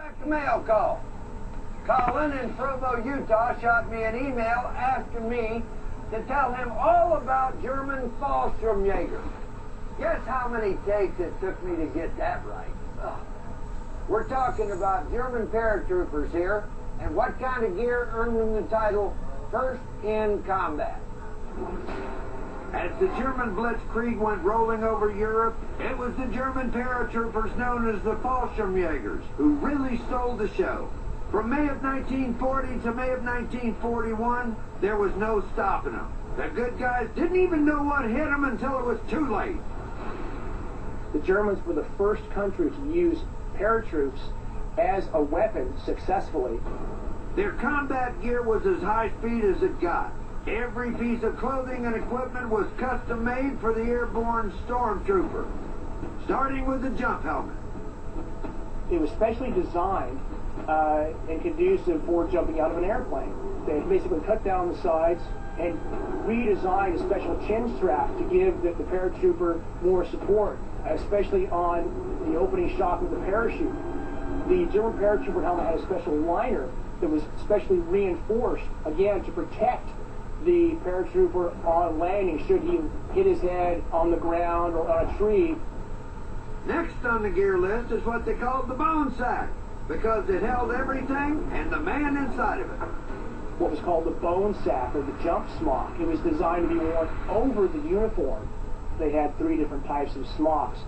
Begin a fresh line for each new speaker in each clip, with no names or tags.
back a mail call. Colin in Provo, Utah shot me an email asking me to tell him all about German Fallschirmjäger. Guess how many takes it took me to get that right? Oh. We're talking about German paratroopers here, and what kind of gear earned them the title First in Combat. As the German Blitzkrieg went rolling over Europe, it was the German paratroopers known as the Fallschirmjägers who really stole the show. From May of 1940 to May of 1941, there was no stopping them. The good guys didn't even know what hit them until it was too late.
The Germans were the first country to use paratroops as a weapon successfully.
Their combat gear was as high speed as it got. Every piece of clothing and equipment was custom made for the airborne stormtrooper, starting with the jump helmet.
It was specially designed and conducive for jumping out of an airplane. They basically cut down the sides and redesigned a special chin strap to give the paratrooper more support, especially on the opening shock of the parachute. The German paratrooper helmet had a special liner that was specially reinforced, again, to protect the paratrooper on landing should he hit his head on the ground or on a tree.
Next on the gear list is what they called the bone sack, because it held everything and the man inside of it.
What was called the bone sack, or the jump smock. It was designed to be worn over the uniform. They had three different types of smocks: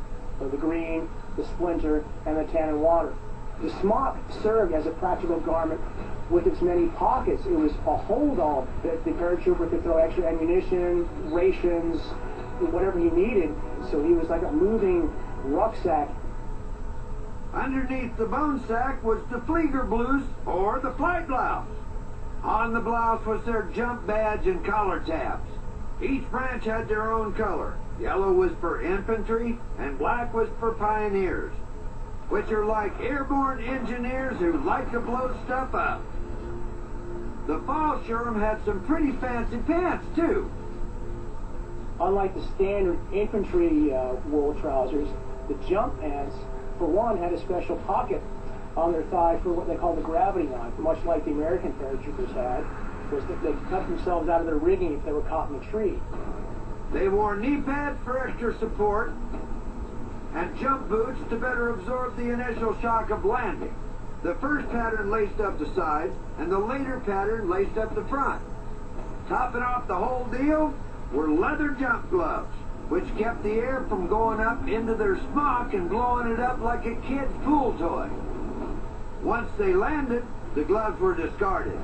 the green, the splinter, and the tan and water. The smock served as a practical garment with its many pockets. It was a hold-all that the paratrooper could throw extra ammunition, rations, whatever he needed. So he was like a moving rucksack.
Underneath the bone sack was the Fliegerblues, or the flight blouse. On the blouse was their jump badge and collar tabs. Each branch had their own color. Yellow was for infantry, and black was for pioneers, which are like airborne engineers who like to blow stuff up. The Fallschirm had some pretty fancy pants, too.
Unlike the standard infantry wool trousers, the jump pants, for one, had a special pocket on their thigh for what they call the gravity knife, much like the American paratroopers had, was that they could cut themselves out of their rigging if they were caught in a tree.
They wore knee pads for extra support, and jump boots to better absorb the initial shock of landing. The first pattern laced up the sides, and the later pattern laced up the front. Topping off the whole deal were leather jump gloves, which kept the air from going up into their smock and blowing it up like a kid's pool toy. Once they landed, the gloves were discarded.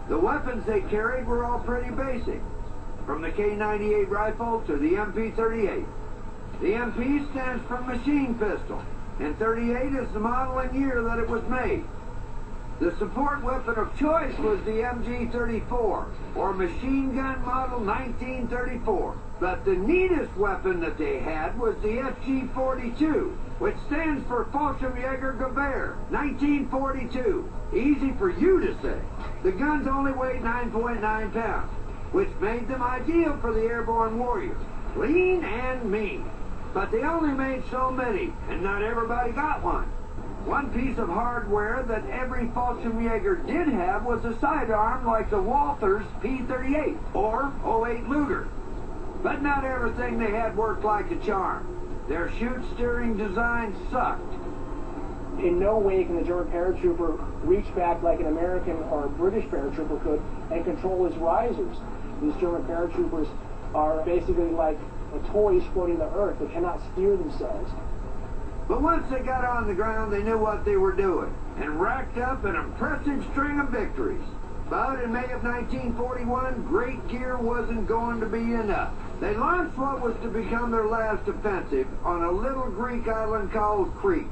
The weapons they carried were all pretty basic, from the K98 rifle to the MP38. The MP stands for machine pistol, and 38 is the model and year that it was made. The support weapon of choice was the MG34, or machine gun model 1934. But the neatest weapon that they had was the FG42, which stands for Fallschirmjägergewehr, 1942. Easy for you to say. The guns only weighed 9.9 pounds, which made them ideal for the airborne warrior. Lean and mean. But they only made so many, and not everybody got one. One piece of hardware that every Fallschirmjäger did have was a sidearm like the Walther's P38 or 08 Luger. But not everything they had worked like a charm. Their chute steering design sucked.
In no way can the German paratrooper reach back like an American or a British paratrooper could and control his risers. These German paratroopers are basically like toys floating the earth. They cannot steer themselves.
But once they got on the ground, they knew what they were doing and racked up an impressive string of victories. But in May of 1941, great gear wasn't going to be enough. They launched what was to become their last offensive on a little Greek island called Crete.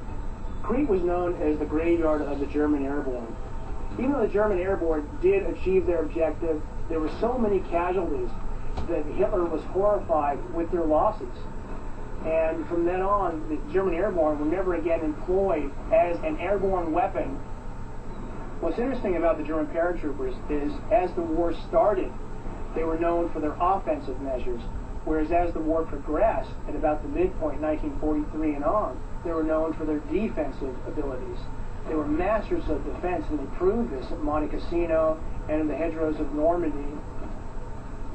Crete was known as the graveyard of the German airborne. Even though the German airborne did achieve their objective, there were so many casualties that Hitler was horrified with their losses. And from then on, the German airborne were never again employed as an airborne weapon. What's interesting about the German paratroopers is, as the war started, they were known for their offensive measures. Whereas as the war progressed, at about the midpoint, 1943 and on, they were known for their defensive abilities. They were masters of defense, and they proved this at Monte Cassino and in the hedgerows of Normandy.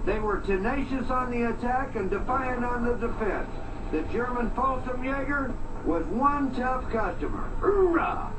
They were tenacious on the attack and defiant on the defense. The German Folsom Jaeger was one tough customer. Hoorah!